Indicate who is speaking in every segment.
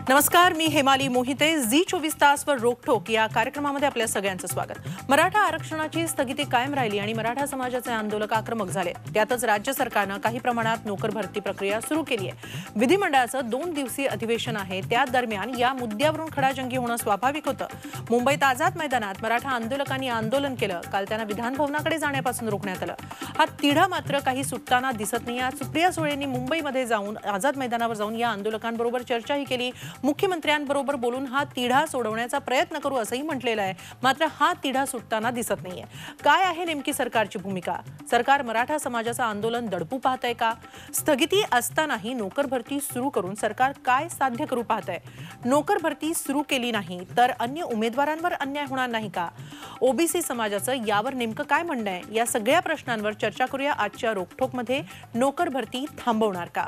Speaker 1: नमस्कार, मी हेमाली मोहिते. झी24 तासवर रोकठोक या कार्यक्रमामध्ये आपल्या सगळ्यांचं स्वागत. मराठा आरक्षणाची स्थगिती कायम राहिली आणि मराठा समाजाचे आंदोलक आक्रमक झाले. त्यातच राज्य सरकारनं काही प्रमाणात नोकर भरती प्रक्रिया सुरू केली आहे. विधिमंडळाचं 2 दिवसीय अधिवेशन आहे. त्या दरम्यान या मुद्द्यावरून खडाजंगी होणं स्वाभाविक होतं. मुंबईत आझाद मैदानात मराठा आंदोलकांनी आंदोलन केलं. काल त्यांना विधानभवनाकडे जाण्यापासून रोखण्यात आलं. हा तिढा मात्र काही सुटताना दिसत नाही. आज सुप्रिया सुळेंनी मुंबईमध्ये जाऊन आझाद मैदानावर जाऊन या आंदोलकांबरोबर चर्चाही केली. मुख्यमंत्र्यांबरोबर बोलून हा तिढा सोडवण्याचा प्रयत्न करू असंही म्हटलेलं आहे. मात्र हा तिढा सुटताना दिसत नाहीये. काय आहे नेमकी सरकारची भूमिका? सरकार मराठा समाजाचं आंदोलन दडपू पाहतंय का? स्थगिती असतानाही नोकर भरती सुरू करून सरकार काय साध्य करू पाहतंय? नोकर भरती सुरू केली नाही तर अन्य उमेदवारांवर अन्याय होणार नाही का? ओबीसी समाजाचं यावर नेमकं काय म्हणणं आहे? या सगळ्या प्रश्नांवर चर्चा करूया आजच्या रोकठोकमध्ये. नोकर भरती थांबवणार का?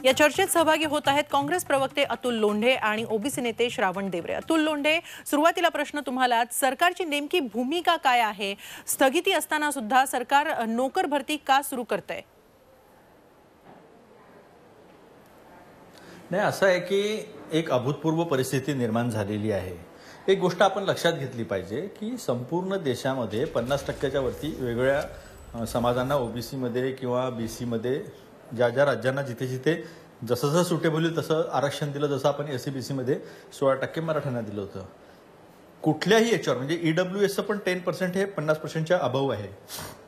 Speaker 1: या चर्चेत सहभागी होत आहेत काँग्रेस प्रवक्ते अतुल लोंढे आणि ओबीसी नेते श्रावण देवरे. अतुल लोंढे, सुरुवातीला प्रश्न तुम्हाला. सरकारची नेमकी भूमिका काय आहे? स्थगिती असताना सुद्धा सरकार नोकर भरती का सुरू करतंय?
Speaker 2: नाही, असं आहे की एक अभूतपूर्व परिस्थिती निर्माण झालेली आहे. एक गोष्ट आपण लक्षात घेतली पाहिजे की संपूर्ण देशामध्ये 50% वरती वेगवेगळ्या समाजांना ओबीसीमध्ये किंवा बीसीमध्ये ज्या ज्या राज्यांना जिथे जिथे जसं जसं सुटेबल होईल तसं आरक्षण दिलं. जसं आपण एससीबीसीमध्ये 16% मराठ्यांना दिलं होतं. कुठल्याही याच्यावर म्हणजे ईडब्ल्यूएसचं पण 10% हे 50%च्या अबव आहे.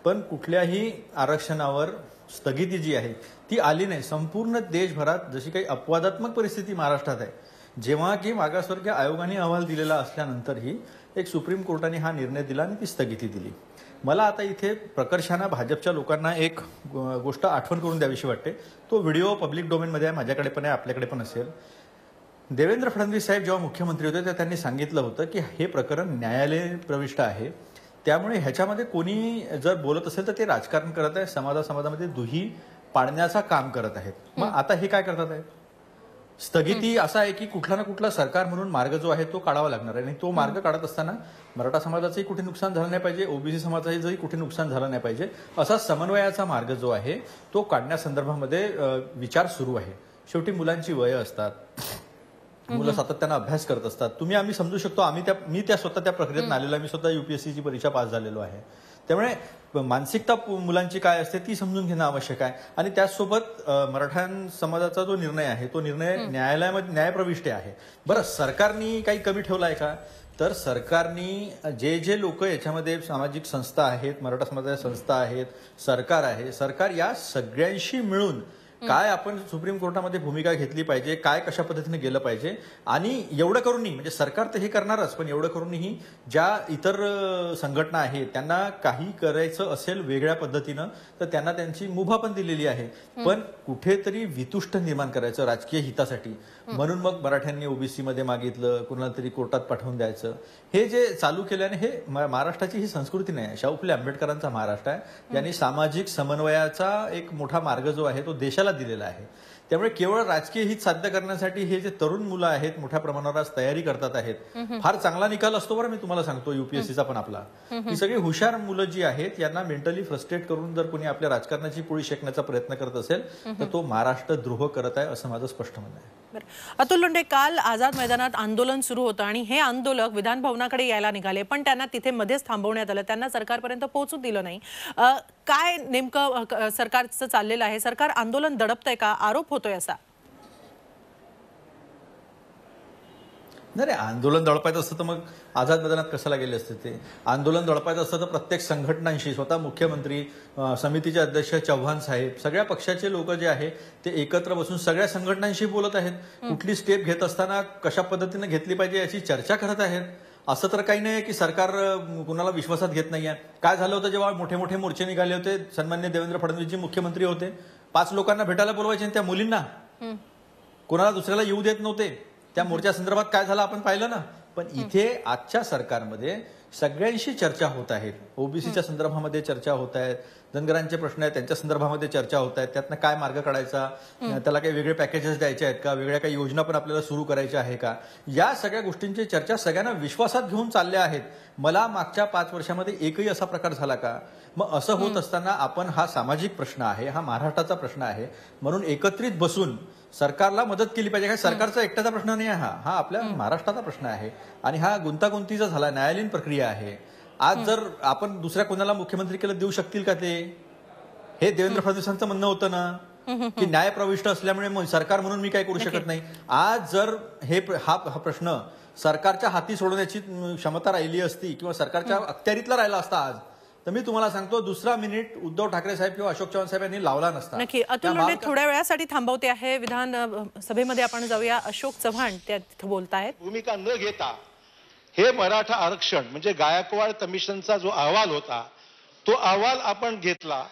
Speaker 2: पण कुठल्याही आरक्षणावर स्थगिती जी आहे ती आली नाही. संपूर्ण देशभरात जशी काही अपवादात्मक परिस्थिती महाराष्ट्रात आहे, जेव्हा की मागासवर्गीय आयोगाने अहवाल दिलेला असल्यानंतरही एक सुप्रीम कोर्टाने हा निर्णय दिला आणि ती स्थगिती दिली. मला आता इथे प्रकर्षानं भाजपच्या लोकांना एक गोष्ट आठवण करून द्यावीशी वाटते. तो व्हिडिओ पब्लिक डोमेनमध्ये आहे, माझ्याकडे पण आहे, आपल्याकडे पण असेल. देवेंद्र फडणवीस साहेब जेव्हा मुख्यमंत्री होते तेव्हा त्यांनी सांगितलं होतं की हे प्रकरण न्यायालय प्रविष्ट आहे, त्यामुळे ह्याच्यामध्ये कोणी जर बोलत असेल तर ते राजकारण करत आहे, समाजामध्ये दुही पाडण्याचा काम करत आहेत. मग आता हे काय करतात आहे? स्थगिती असा आहे की कुठला ना कुठला सरकार म्हणून मार्ग जो आहे तो काढावा लागणार आहे आणि तो मार्ग काढत असताना मराठा समाजाचंही कुठे नुकसान झालं नाही पाहिजे, ओबीसी समाजाचंही कुठे नुकसान झालं नाही पाहिजे, असा समन्वयाचा मार्ग जो आहे तो काढण्यासंदर्भामध्ये विचार सुरू आहे. शेवटी मुलांची वय असतात, मुलं सातत्यानं अभ्यास करत असतात. आम्ही समजू शकतो. मी स्वतः त्या प्रक्रियेत आलेलो आहे. मी स्वतः यूपीएससीची परीक्षा पास झालेलो आहे. त्यामुळे मानसिकता मुलांची काय असते ती समजून घेणं आवश्यक आहे. आणि त्याचसोबत मराठा समाजाचा जो निर्णय आहे तो निर्णय न्यायालयामध्ये न्यायप्रविष्ट आहे. बरं, सरकारनी काही कमी ठेवलं आहे का? तर सरकारनी जे जे लोक याच्यामध्ये सामाजिक संस्था आहेत, मराठा समाजाच्या संस्था आहेत, सरकार आहे, सरकार या सगळ्यांशी मिळून काय आपण सुप्रीम कोर्टामध्ये भूमिका घेतली पाहिजे, काय कशा पद्धतीने गेलं पाहिजे. आणि एवढं करूनही म्हणजे सरकार तर हे करणारच, पण एवढं करूनही ज्या इतर संघटना आहेत त्यांना काही करायचं असेल वेगळ्या पद्धतीनं तर त्यांना त्यांची मुभा पण दिलेली आहे. पण कुठेतरी वितुष्ट निर्माण करायचं राजकीय हितासाठी, म्हणून मग मराठ्यांनी ओबीसीमध्ये मागितलं, कुणाला तरी कोर्टात पाठवून द्यायचं. हे जे चालू केल्याने हे महाराष्ट्राची ही संस्कृती नाही. शाहू फुले आंबेडकरांचा महाराष्ट्र आहे, ज्यांनी सामाजिक समन्वयाचा एक मोठा मार्ग जो आहे तो देशाला दिलेला आहे. त्यामुळे केवळ राजकीय हित साध्य करण्यासाठी हे जे तरुण मुलं आहेत मोठ्या प्रमाणावर आज तयारी करतात आहेत. फार चांगला निकाल असतो बरं, मी तुम्हाला सांगतो यूपीएससीचा पण आपला. ही सगळी हुशार मुलं जी आहेत यांना मेंटली फ्रस्ट्रेट करून जर कोणी आपल्या राजकारणाची पोळी शेकण्याचा प्रयत्न करत असेल तर तो महाराष्ट्र द्रोह करत आहे असं माझं स्पष्ट म्हणणं आहे.
Speaker 1: अतुल लोंढे, काल आझाद मैदानात आंदोलन सुरू होतं आणि हे आंदोलक विधानभवनाकडे यायला निघाले, पण त्यांना तिथे मध्येच थांबवण्यात आलं, त्यांना सरकारपर्यंत पोहोचू दिलं नाही. काय नेमकं सरकारचं चाललेलं आहे? सरकार आंदोलन दडपतंय का? आरोप होतोय असा.
Speaker 2: नाही, आंदोलन दडपायचं असतं तर मग आझाद मैदानात कशाला गेले असते? ते आंदोलन दडपायचं असतं तर प्रत्येक संघटनांशी, स्वतः मुख्यमंत्री, समितीचे अध्यक्ष चव्हाण साहेब, सगळ्या पक्षाचे लोक जे आहे ते एकत्र बसून सगळ्या संघटनांशी बोलत आहेत. कुठली स्टेप घेत असताना कशा पद्धतीने घेतली पाहिजे याची चर्चा करत आहेत. असं तर काही नाही की सरकार कुणाला विश्वासात घेत नाहीये. काय झालं होतं जेव्हा मोठे मोठे मोर्चे निघाले होते, सन्माननीय देवेंद्र फडणवीसजी मुख्यमंत्री होते, 5 लोकांना भेटायला बोलवायचे आणि त्या मुलींना कोणाला दुसऱ्याला येऊ देत नव्हते. त्या मोर्चा संदर्भात काय झालं आपण पाहिलं ना. पण इथे आजच्या सरकारमध्ये सगळ्यांशी चर्चा होत आहेत. ओबीसीच्या संदर्भामध्ये चर्चा होत आहेत, धनगरांचे प्रश्न आहेत त्यांच्या संदर्भामध्ये चर्चा होत आहेत, त्यातनं काय मार्ग काढायचा, त्याला काही वेगळे पॅकेजेस द्यायचे आहेत का, वेगळ्या काही योजना पण आपल्याला सुरू करायच्या आहे का, या सगळ्या गोष्टींची चर्चा सगळ्यांना विश्वासात घेऊन चालल्या आहेत. मला मागच्या 5 वर्षामध्ये एकही असा प्रकार झाला का? मग असं होत असताना आपण हा सामाजिक प्रश्न आहे, हा महाराष्ट्राचा प्रश्न आहे, म्हणून एकत्रित बसून सरकारला मदत केली पाहिजे. सरकारचा एकट्याचा प्रश्न नाही आहे, हा आपल्या महाराष्ट्राचा प्रश्न आहे आणि हा गुंतागुंतीचा झाला, न्यायालयीन प्रक्रिया आहे. आज जर आपण दुसऱ्या कोणाला मुख्यमंत्री केलं देऊ शकतील का ते? हे देवेंद्र फडणवीसांचं म्हणणं होतं ना की न्याय प्रविष्ट असल्यामुळे सरकार म्हणून मी काय करू शकत नाही. आज जर हा प्रश्न सरकारच्या हाती सोडण्याची क्षमता राहिली असती किंवा सरकारच्या अखत्यारीतला राहिला असता आज, तर मी तुम्हाला सांगतो दुसरा मिनिट उद्धव ठाकरे साहेब किंवा अशोक चव्हाण साहेब यांनी लावला नसता.
Speaker 1: नक्की. अतुल लोंढे थोड्या वेळासाठी थांबवते आहे. विधान सभेमध्ये आपण जाऊया. अशोक चव्हाण त्या तिथे बोलतायत.
Speaker 3: भूमिका न घेता हे मराठा आरक्षण म्हणजे गायकवाड कमिशनचा जो अहवाल होता तो अहवाल आपण घेतला.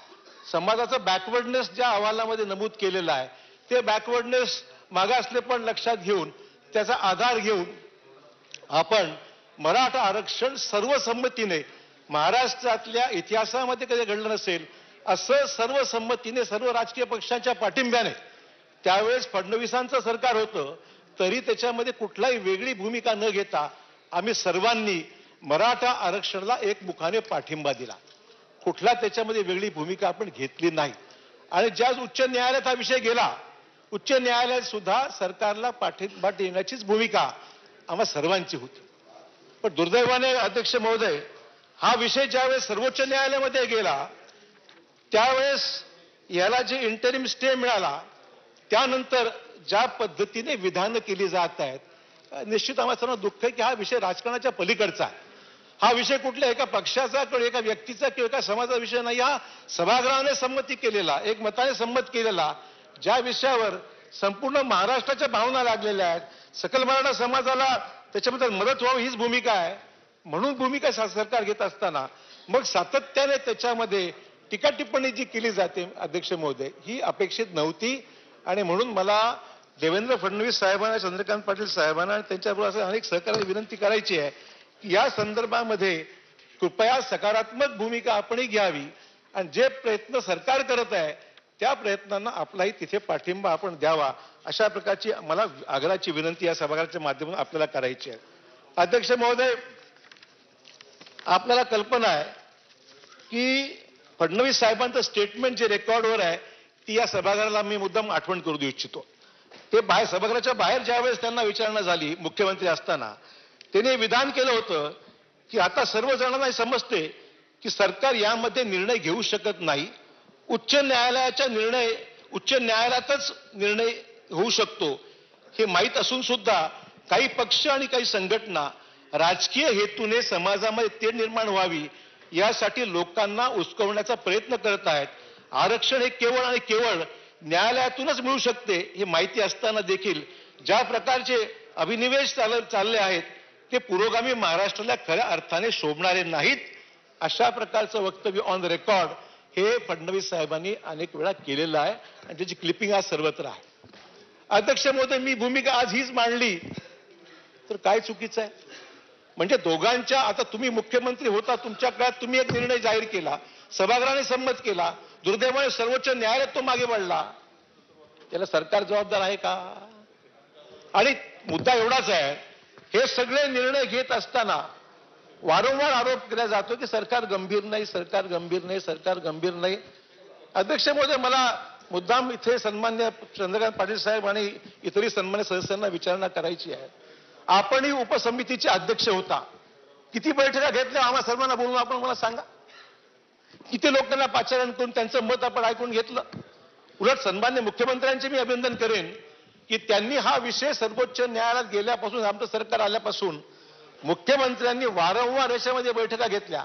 Speaker 3: समाजाचं बॅकवर्डनेस ज्या अहवालामध्ये नमूद केलेलं आहे ते बॅकवर्डनेस मागासले पण लक्षात घेऊन त्याचा आधार घेऊन आपण मराठा आरक्षण सर्वसंमतीने, महाराष्ट्रातल्या इतिहासामध्ये कधी घडलं नसेल असं सर्वसंमतीने सर्व राजकीय पक्षांच्या पाठिंब्याने, त्यावेळेस फडणवीसांचं सरकार होतं तरी त्याच्यामध्ये कुठलाही वेगळी भूमिका न घेता आम्ही सर्वांनी मराठा आरक्षणाला एकमुखाने पाठिंबा दिला. कुठला त्याच्यामध्ये वेगळी भूमिका आपण घेतली नाही. आणि ज्या उच्च न्यायालयात हा विषय गेला, उच्च न्यायालयात सुद्धा सरकारला पाठिंबा देण्याचीच भूमिका आम्हा सर्वांची होती. पण दुर्दैवाने अध्यक्ष महोदय, हा विषय ज्यावेळेस सर्वोच्च न्यायालयामध्ये गेला त्यावेळेस याला जे इंटरिम स्टे मिळाला त्यानंतर ज्या पद्धतीने विधानं केली जात आहेत, निश्चित आम्हाला सर्वांना दुःख आहे की हा विषय राजकारणाच्या पलीकडचा आहे. हा विषय कुठल्या एका पक्षाचा किंवा एका व्यक्तीचा किंवा एका समाजाचा विषय नाही. हा सभागृहाने संमती केलेला, एक मताने संमत केलेला, ज्या विषयावर संपूर्ण महाराष्ट्राच्या भावना लागलेल्या आहेत, सकल मराठा समाजाला त्याच्याबद्दल मदत व्हावी हीच भूमिका आहे. म्हणून भूमिका सरकार घेत असताना मग सातत्याने त्याच्यामध्ये टीका टिप्पणी जी केली जाते अध्यक्ष महोदय ही अपेक्षित नव्हती. आणि म्हणून मला देवेंद्र फडणवीस साहेबांना, चंद्रकांत पाटील साहेबांना आणि त्यांच्याबरोबर असे अनेक सहकार्याची विनंती करायची आहे की या संदर्भामध्ये कृपया सकारात्मक भूमिका आपणही घ्यावी आणि जे प्रयत्न सरकार करत आहे त्या प्रयत्नांना आपलाही तिथे पाठिंबा आपण द्यावा, अशा प्रकारची मला आग्रहाची विनंती या सभागृहाच्या माध्यमातून आपल्याला करायची आहे. अध्यक्ष महोदय, आपल्याला कल्पना आहे की फडणवीस साहेबांचं स्टेटमेंट जे रेकॉर्डवर आहे ती या सभागृहाला मी मुद्दाम आठवण करू देऊ इच्छितो. ते सभागृहाच्या बाहेर ज्यावेळेस त्यांना विचारणा झाली मुख्यमंत्री असताना, त्यांनी विधान केलं होतं की आता सर्वजणांना समजते की सरकार यामध्ये निर्णय घेऊ शकत नाही, उच्च न्यायालयातच निर्णय होऊ शकतो हे माहीत असून सुद्धा काही पक्ष आणि काही संघटना राजकीय हेतूने समाजामध्ये ते निर्माण व्हावी यासाठी लोकांना उचकवण्याचा प्रयत्न करत आहेत. आरक्षण हे केवळ आणि केवळ न्यायालयातूनच मिळू शकते हे माहिती असताना देखील ज्या प्रकारचे अभिनिवेश चालले आहेत ते पुरोगामी महाराष्ट्राला खऱ्या अर्थाने शोभणारे नाहीत. अशा प्रकारचं वक्तव्य ऑन द रेकॉर्ड हे फडणवीस साहेबांनी अनेक वेळा केलेलं आहे आणि त्याची क्लिपिंग आज सर्वत्र आहे. अध्यक्ष महोदय, मी भूमिका आज हीच मांडली तर काय चुकीचं आहे? म्हणजे दोघांच्या, आता तुम्ही मुख्यमंत्री होता, तुमच्या काळात तुम्ही एक निर्णय जाहीर केला, सभागृहाने संमत केला, दुर्दैवाने सर्वोच्च न्यायालयात तो मागे पडला, त्याला सरकार जबाबदार आहे का? आणि मुद्दा एवढाच आहे, हे सगळे निर्णय घेत असताना वारंवार आरोप केला जातो की सरकार गंभीर नाही, सरकार गंभीर नाही, सरकार गंभीर नाही. अध्यक्ष महोदय, मला मुद्दाम इथे सन्मान्य चंद्रकांत पाटील साहेब आणि इतरही सन्मान्य सदस्यांना विचारणा करायची आहे. आपणही उपसमितीचे अध्यक्ष होता, किती बैठका घेतल्या आम्हा सर्वांना बोलून आपण मला सांगा. किती लोकांना पाचारण करून त्यांचं मत आपण ऐकून घेतलं. उलट सन्मान्य मुख्यमंत्र्यांचे मी अभिनंदन करेन की त्यांनी हा विषय सर्वोच्च न्यायालयात गेल्यापासून, आमचं सरकार आल्यापासून मुख्यमंत्र्यांनी वारंवार याच्यामध्ये बैठका घेतल्या.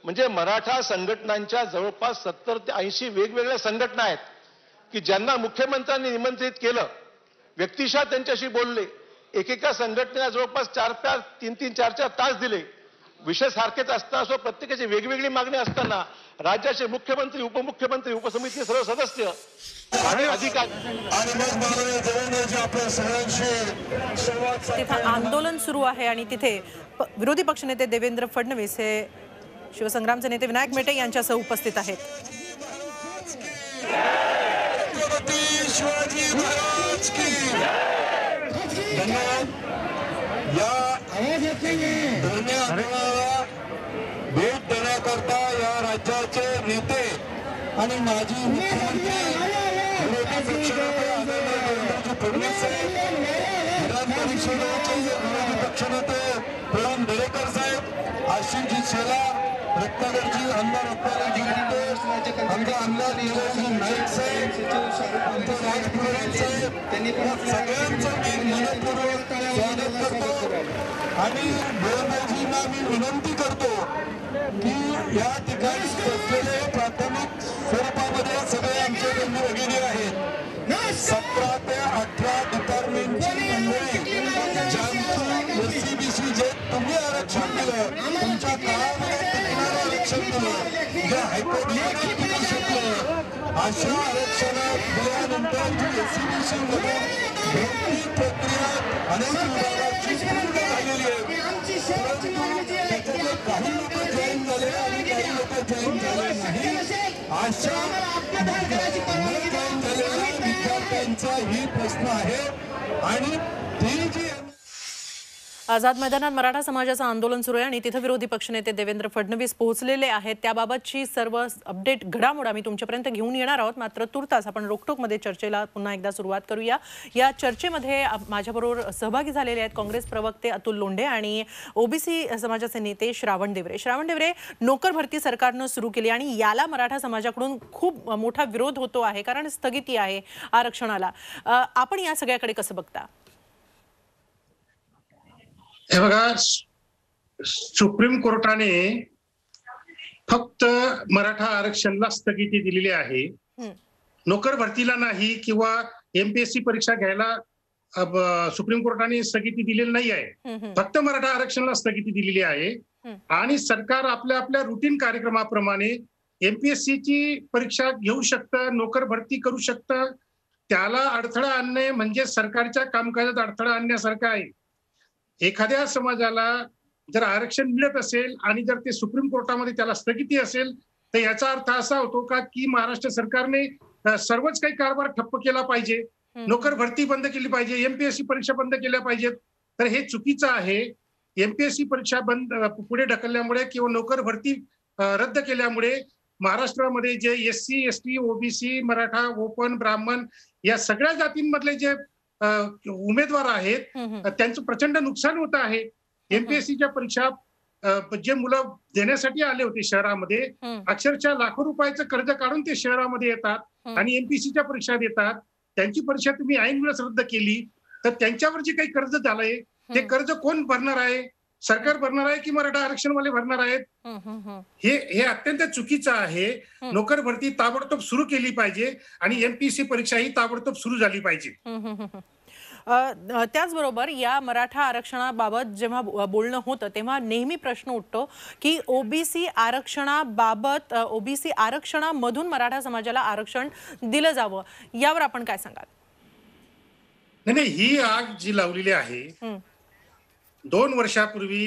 Speaker 3: म्हणजे मराठा संघटनांच्या जवळपास 70 ते 80 वेगवेगळ्या संघटना आहेत की ज्यांना मुख्यमंत्र्यांनी निमंत्रित केलं, व्यक्तिशः त्यांच्याशी बोलले, एकेका संघटनेला जवळपास 3-3, 4-4 तास दिले. विषय सारखेच असताना प्रत्येकाची वेगवेगळी मागणी असताना राज्याचे मुख्यमंत्री, उपमुख्यमंत्री, उपसमिती सर्व सदस्य आणि अधिकारी
Speaker 1: तिथे आंदोलन सुरू आहे आणि तिथे विरोधी पक्षनेते देवेंद्र फडणवीस हे शिवसंग्रामचे नेते विनायक मेटे यांच्यासह उपस्थित आहेत.
Speaker 4: शिवाजी महाराज की धन्यवाद. या धर्मीय भेट देण्याकरता या राज्याचे नेते आणि माजी मुख्यमंत्री विरोधी पक्षनेते आदरणीय देवेंद्रजी फडणवीस साहेब, विधान परिषदेचे विरोधी पक्षनेते प्रवीण दरेकर साहेब, आशिषजी शेलार, रत्नाकरजी, आमदार रत्नाकरजी गुट्टे, आमचे आमदार निरंजन नाईक साहेब, आमचे राज पुरोहित साहेब, सगळ्यांचं मी मनपूर्वक स्वागत करतो. आणि देवेंद्रजींना मी विनंती करतो की या ठिकाणी बसलेले प्राथमिक स्वरूपामध्ये सगळे आमचे बंधू भगिनी आहेत. 17 ते 18 डिपार्टमेंटची मंडळी ज्यांचं एससीबीसी जे तुम्ही आरक्षण दिलं, तुमच्या काळामध्ये टिकणारं आरक्षण दिलं, जे हायकोर्टामध्ये टिकू शकलं, अशा आरक्षणात दिल्यानंतर जी एससीबीसी मध्ये भरती प्रक्रिया अनेक विभागाची पूर्ण झालेली आहे. परंतु त्याच्यातले काही लोक जॉईन झाले आणि काही लोक जॉईन झाले नाही. अशा जॉईन झालेल्या विद्यार्थ्यांचा ही प्रश्न आहे. आणि ती जी
Speaker 1: आझाद मैदानात मराठा समाजाचं आंदोलन सुरू आहे आणि तिथे विरोधी पक्षनेते देवेंद्र फडणवीस पोहोचलेले आहेत. त्याबाबतची सर्व अपडेट घडामोड आम्ही तुमच्यापर्यंत घेऊन येणार आहोत. मात्र तुर्तास आपण रोकटोकमध्ये चर्चेला पुन्हा एकदा सुरुवात करूया. या चर्चेमध्ये माझ्याबरोबर सहभागी झालेले आहेत काँग्रेस प्रवक्ते अतुल लोंढे आणि ओबीसी समाजाचे नेते श्रावण देवरे. श्रावण देवरे, नोकर भरती सरकारनं सुरू केली आणि याला मराठा समाजाकडून खूप मोठा विरोध होतो आहे, कारण स्थगिती आहे आरक्षणाला. आपण या सगळ्याकडे कसं बघता?
Speaker 5: हे बघा, सुप्रीम कोर्टाने फक्त मराठा आरक्षणाला स्थगिती दिलेली आहे, नोकर भरतीला नाही किंवा एमपीएससी परीक्षा घ्यायला सुप्रीम कोर्टाने स्थगिती दिलेली नाही आहे. फक्त मराठा आरक्षणाला स्थगिती दिलेली आहे. आणि सरकार आपल्या आपल्या रुटीन कार्यक्रमाप्रमाणे एमपीएससीची परीक्षा घेऊ शकतं, नोकर भरती करू शकतं. त्याला अडथळा आणणे म्हणजे सरकारच्या कामकाजात अडथळा आणण्यासारखं आहे. एखाद्या समाजाला जर आरक्षण मिळत असेल आणि जर ते सुप्रीम कोर्टामध्ये त्याला स्थगिती असेल, तर याचा अर्थ असा होतो का की महाराष्ट्र सरकारने सर्वच काही कारभार ठप्प केला पाहिजे, नोकर भरती बंद केली पाहिजे, एमपीएससी परीक्षा बंद केल्या पाहिजेत. तर हे चुकीचं आहे. एमपीएससी परीक्षा बंद पुढे ढकलल्यामुळे किंवा नोकर भरती रद्द केल्यामुळे महाराष्ट्रामध्ये जे SC, ST, OBC, Maratha, open, ब्राह्मण या सगळ्या जातींमधले जे उमेदवार आहेत त्यांचं प्रचंड नुकसान होत आहे. एमपीएससीच्या परीक्षा जे मुलं देण्यासाठी आले होते शहरामध्ये, अक्षरशः लाखो रुपयाचं कर्ज काढून ते शहरामध्ये येतात आणि एमपीएससीच्या परीक्षा देतात. त्यांची परीक्षा तुम्ही ऐन वेळेस रद्द केली तर त्यांच्यावर जे काही कर्ज झालंय ते कर्ज कोण भरणार आहे? सरकार भरणार आहे की मराठा आरक्षणवाले भरणार आहेत? हे अत्यंत चुकीचं आहे. नोकर भरती ताबडतोब सुरू केली पाहिजे आणि एमपीएससी परीक्षा ही ताबडतोब सुरू झाली पाहिजे.
Speaker 1: त्याचबरोबर या मराठा आरक्षणाबाबत जेव्हा बोलणं होतं तेव्हा नेहमी प्रश्न उठतो की ओबीसी आरक्षणाबाबत, ओबीसी आरक्षणामधून मराठा समाजाला आरक्षण दिलं जावं, यावर आपण काय सांगाल?
Speaker 5: नाही, ही आग जी लावलेली आहे, 2 वर्षापूर्वी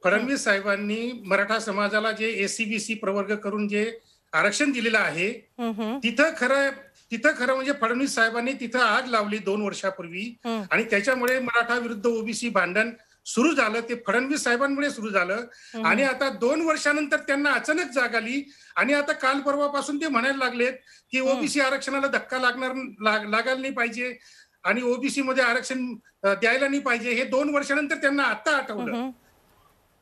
Speaker 5: फडणवीस साहेबांनी मराठा समाजाला जे एससीबीसी प्रवर्ग करून जे आरक्षण दिलेलं आहे, तिथं खरं म्हणजे फडणवीस साहेबांनी तिथं आग लावली 2 वर्षापूर्वी. आणि त्याच्यामुळे मराठा विरुद्ध ओबीसी भांडण सुरू झालं. ते फडणवीस साहेबांमुळे सुरू झालं. आणि आता 2 वर्षानंतर त्यांना अचानक जाग आली आणि आता काल परवापासून ते म्हणायला लागलेत की ओबीसी आरक्षणाला धक्का लागायला नाही पाहिजे आणि ओबीसी मध्ये आरक्षण द्यायला नाही पाहिजे. हे 2 वर्षानंतर त्यांना आता आठवलं.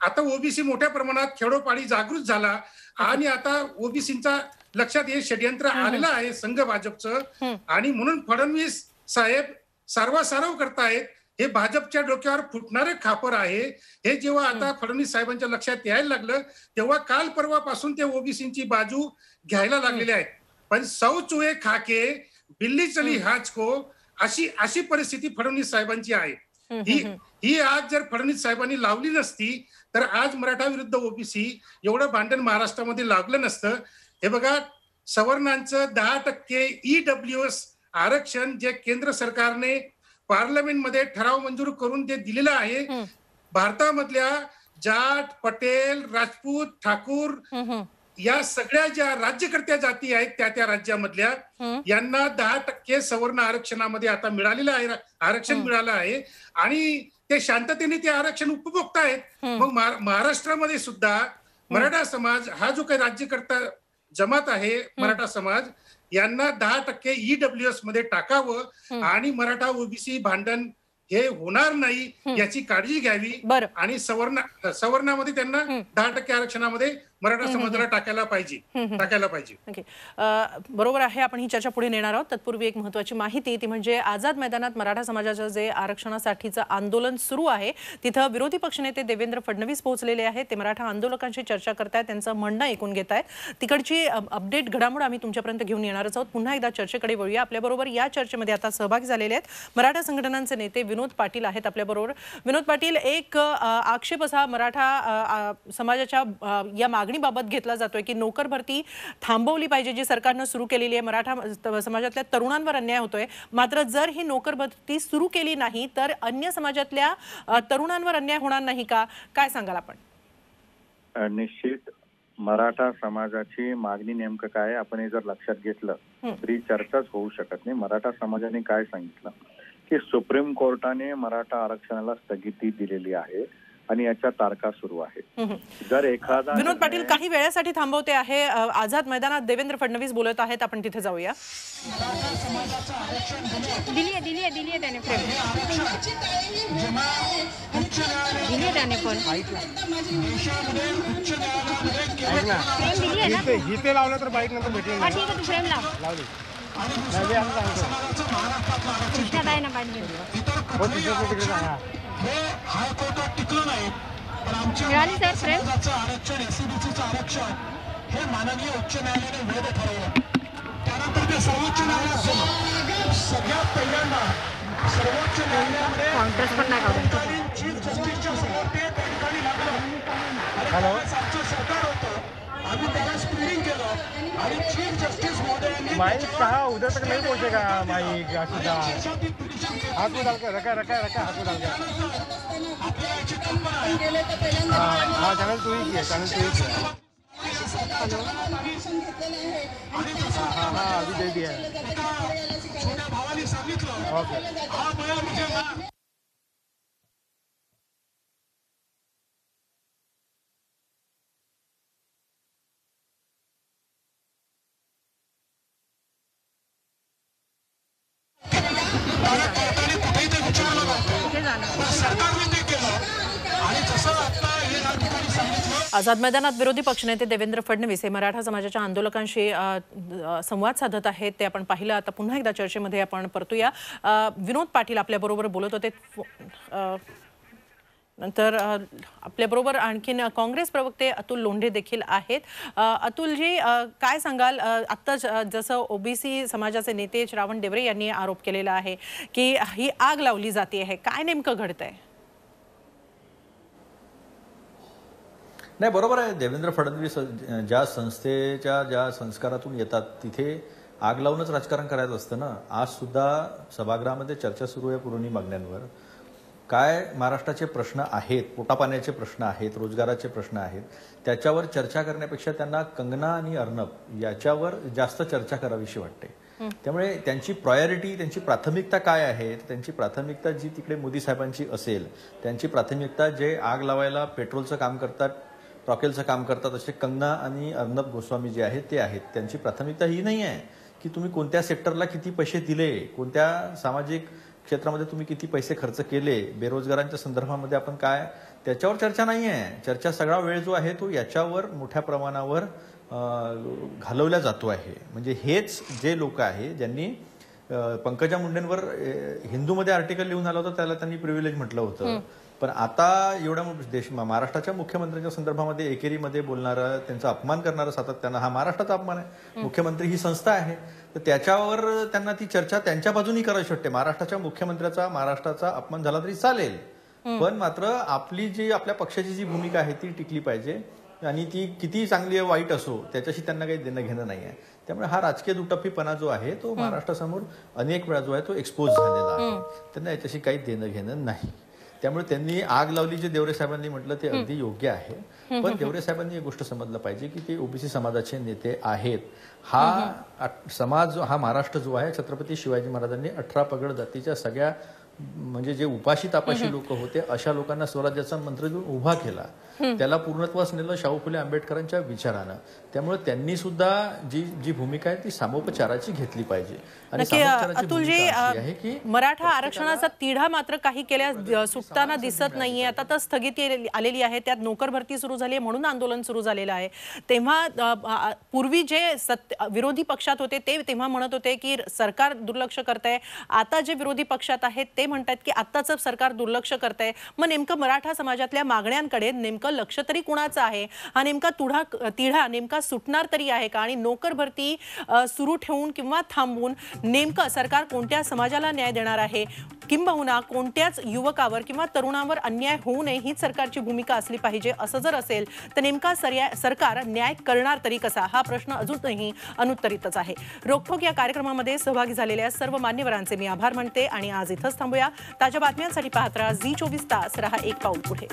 Speaker 5: आता ओबीसी मोठ्या प्रमाणात खेडोपाडी जागृत झाला आणि आता ओबीसींचा लक्षात हे षडयंत्र आलेलं आहे संघ भाजपचं. आणि म्हणून फडणवीस साहेब सारवासारव करतायत. हे भाजपच्या डोक्यावर फुटणारे खापर आहे. हे जेव्हा आता फडणवीस साहेबांच्या लक्षात यायला लागलं तेव्हा काल परवापासून ते ओबीसींची बाजू घ्यायला लागलेले आहेत. पण सौ चुहे खाके बिल्ली चली हाच को अशी परिस्थिती फडणवीस साहेबांची आहे. ही आज जर फडणवीस साहेबांनी लावली नसती तर आज मराठा विरुद्ध ओबीसी एवढं भांडण महाराष्ट्रामध्ये लागलं नसतं. हे बघा, सवर्णांचं 10% ईडब्ल्यूएस आरक्षण जे केंद्र सरकारने पार्लमेंटमध्ये ठराव मंजूर करून ते दिलेलं आहे. भारतामधल्या जाट, पटेल, राजपूत, ठाकूर या सगळ्या ज्या राज्यकर्त्या जाती आहेत त्या त्या राज्यामधल्या यांना 10% सवर्ण आरक्षणामध्ये आता मिळालेलं आहे, आरक्षण मिळालं आहे आणि ते शांततेने ते आरक्षण उपभोगतायत. मग महाराष्ट्रामध्ये सुद्धा मराठा समाज हा जो काही राज्यकर्ता जमात आहे मराठा समाज यांना 10% EWS मध्ये टाकावं आणि मराठा ओबीसी भांडण हे होणार नाही याची काळजी घ्यावी आणि सवर्णामध्ये त्यांना 10% आरक्षणामध्ये मराठा समाजाला टाकायला पाहिजे.
Speaker 1: बरोबर आहे. आपण ही चर्चा पुढे नेणार आहोत. तत्पूर्वी एक महत्त्वाची माहिती ती म्हणजे आझाद मैदानात मराठा समाजाचं जे आरक्षणासाठीचं आंदोलन सुरू आहे तिथं विरोधी पक्षनेते देवेंद्र फडणवीस पोहोचलेले आहेत. ते मराठा आंदोलकांशी चर्चा करतायत, त्यांचं म्हणणं ऐकून घेत आहेत. तिकडची अपडेट घडामोड आम्ही तुमच्यापर्यंत घेऊन येणारच आहोत. पुन्हा एकदा चर्चेकडे वळूया. आपल्याबरोबर या चर्चेमध्ये आता सहभागी झालेले आहेत मराठा संघटनांचे नेते विनोद पाटील आहेत आपल्याबरोबर. विनोद पाटील, एक आक्षेप असा मराठा समाजाच्या या मागणीबाबत घेतला जातोय की नोकर भरती थांबवली पाहिजे जी सरकारनं सुरू केलेली आहे. मराठा समाजातल्या तरुणांवर अन्याय होतोय. मात्र जर ही नोकर भरती सुरू केली नाही तर अन्य समाजातल्या तरुणांवर अन्याय होणार नाही का? काय सांगाल आपण?
Speaker 6: निश्चित मराठा समाजाची मागणी नेमकं काय आपण हे जर लक्षात घेतलं तरी चर्चाच होऊ शकत नाही. मराठा समाजाने काय सांगितलं की सुप्रीम कोर्टाने मराठा आरक्षणाला स्थगिती दिलेली आहे आणि याच्या तारखा सुरू आहे. जर एखादा
Speaker 1: विनोद पाटील काही वेळेसाठी थांबवते आहे. आझाद मैदानात देवेंद्र फडणवीस बोलत आहेत. आपण तिथे जाऊया.
Speaker 7: इथे लावलं तर बाईक नंतर भेटेल.
Speaker 4: हे हायकोर्टात टिकलं नाही पण आमच्या आरक्षण एसीबीसीचं आरक्षण हे माननीय उच्च न्यायालयाने वैध ठरवलं. त्यानंतर ते सर्वोच्च न्यायालयात सगळ्यात पहिल्यांदा सर्वोच्च न्यायालयामध्ये चीफ जस्टिसच्या समोर ते त्या ठिकाणी लागलं. आमचं सरकार होतं, आम्ही त्याला स्क्रीनिंग केलं आणि चीफ जस्टिस महोदयांनी
Speaker 7: माईक कहा उधर तक नहीं पहुंचेगा. माईक हाथ को डालकर रखा हाथ को डालकर. हाँ चैनल तू ही किया, चैनल तू ही किया. हाँ अभी दे दिया.
Speaker 4: छोट्या भावाने सांगितलं हा बया म्हणजे
Speaker 1: आझाद मैदानात विरोधी पक्षनेते देवेंद्र फडणवीस हे मराठा समाजाच्या आंदोलकांशी संवाद साधत आहेत. ते आपण पाहिलं. आता पुन्हा एकदा चर्चेमध्ये आपण परतूया. विनोद पाटील आपल्याबरोबर बोलत होते. नंतर आपल्याबरोबर आणखीन काँग्रेस प्रवक्ते अतुल लोंढे देखील आहेत. अतुलजी, काय सांगाल? आत्ता जसं ओबीसी समाजाचे नेते श्रावण देवरे यांनी आरोप केलेला आहे की ही आग लावली जाते आहे, काय नेमकं घडतंय?
Speaker 2: नाही, बरोबर आहे. देवेंद्र फडणवीस ज्या संस्थेच्या ज्या संस्कारातून येतात तिथे आग लावूनच राजकारण करायचं असतं ना. आज सुद्धा सभागृहामध्ये चर्चा सुरू आहे पुरवणी मागण्यांवर. काय महाराष्ट्राचे प्रश्न आहेत, पोटापाण्याचे प्रश्न आहेत, रोजगाराचे प्रश्न आहेत, त्याच्यावर चर्चा करण्यापेक्षा त्यांना कंगना आणि अर्णब याच्यावर जास्त चर्चा करावीशी वाटते. त्यामुळे त्यांची प्रायोरिटी, त्यांची प्राथमिकता काय आहे? त्यांची प्राथमिकता जी तिकडे मोदी साहेबांची असेल, त्यांची प्राथमिकता जे आग लावायला पेट्रोलचं काम करतात, रॉकेलचं काम करतात असे कंगना आणि अर्णब गोस्वामी जे आहेत ते आहेत. त्यांची प्राथमिकता ही नाही आहे की तुम्ही कोणत्या सेक्टरला किती पैसे दिले, कोणत्या सामाजिक क्षेत्रामध्ये तुम्ही किती पैसे खर्च केले, बेरोजगारांच्या संदर्भामध्ये आपण काय, त्याच्यावर चर्चा नाही आहे. चर्चा सगळा वेळ जो आहे तो याच्यावर मोठ्या प्रमाणावर घालवला जातो आहे. म्हणजे हेच जे लोक आहे ज्यांनी पंकजा मुंडेंवर हिंदूमध्ये आर्टिकल लिहून आलं होतं त्याला त्यांनी प्रिव्हिलेज म्हटलं होतं. पण आता एवढ्या महाराष्ट्राच्या मुख्यमंत्र्यांच्या संदर्भामध्ये एकेरीमध्ये बोलणारा, त्यांचा अपमान करणारा सातत्यानं, हा महाराष्ट्राचा अपमान आहे. मुख्यमंत्री ही संस्था आहे तर त्याच्यावर त्यांना ती चर्चा त्यांच्या बाजूनी करायची वाटते. महाराष्ट्राच्या मुख्यमंत्र्याचा, महाराष्ट्राचा अपमान झाला तरी चालेल, पण मात्र आपली जी, आपल्या पक्षाची जी भूमिका आहे ती टिकली पाहिजे आणि ती किती चांगली वाईट असो त्याच्याशी त्यांना काही देणं घेणं नाही आहे. त्यामुळे हा राजकीय दुटप्पीपणा जो आहे तो महाराष्ट्रासमोर अनेक वेळा जो आहे तो एक्सपोज झालेला आहे. त्यांना याच्याशी काही देणं घेणं नाही. त्यामुळे त्यांनी आग लावली जे देवरे साहेबांनी म्हटलं ते अगदी योग्य आहे. पण देवरे साहेबांनी एक गोष्ट समजलं पाहिजे की ते ओबीसी समाजाचे नेते आहेत. हा समाज, हा महाराष्ट्र जो आहे, छत्रपती शिवाजी महाराजांनी 18 पगड जातीच्या सगळ्या म्हणजे जे उपाशी तापाशी लोक होते अशा लोकांना स्वराज्याचा मंत्र देऊन उभा केला. त्याला पूर्णत्वास नेलं शाहू फुले आंबेडकरांच्या विचारानं. त्यामुळे त्यांनी सुद्धा जी भूमिका आहे ती सामोपचाराची घेतली पाहिजे. आणि सामोपचाराची
Speaker 1: अतुलजी,
Speaker 2: भूमिका अशी आहे की
Speaker 1: मराठा आरक्षणाचा तिढा मात्र काही केल्या सुटताना दिसत नाहीये. आता तर स्थगिती आलेली आहे, त्यात नोकर भरती सुरू झाली आहे म्हणून आंदोलन सुरू झालेलं आहे. तेव्हा पूर्वी जे विरोधी पक्षात होते ते तेव्हा म्हणत होते की सरकार दुर्लक्ष करतंय. आता जे विरोधी पक्षात आहेत ते म्हणतात की आत्ताचं सरकार दुर्लक्ष करतंय. मग नेमकं मराठा समाजातल्या मागण्यांकडे नेमकं लक्ष तरी कुणाचं आहे? हा नेमका तिढा नेमका सुटणार तरी आहे का? आणि नोकर भरती सुरू ठेवून किंवा थांबवून नेमकं सरकार कोणत्या समाजाला न्याय देणार आहे? किंबहुना कोणत्याच युवकावर किंवा तरुणावर अन्याय होऊ नये हीच सरकारची भूमिका असली पाहिजे. असं जर असेल तर नेमका सरकार न्याय करणार तरी कसा? हा प्रश्न अजूनही अनुत्तरितच आहे. रोखोक या कार्यक्रमामध्ये सहभागी झालेल्या सर्व मान्यवरांचे मी आभार मानते आणि आज इथंच थांबूया. ताज्या बातम्यांसाठी पाहत राहा झी 24 तास. रहा एक पाऊल पुढे.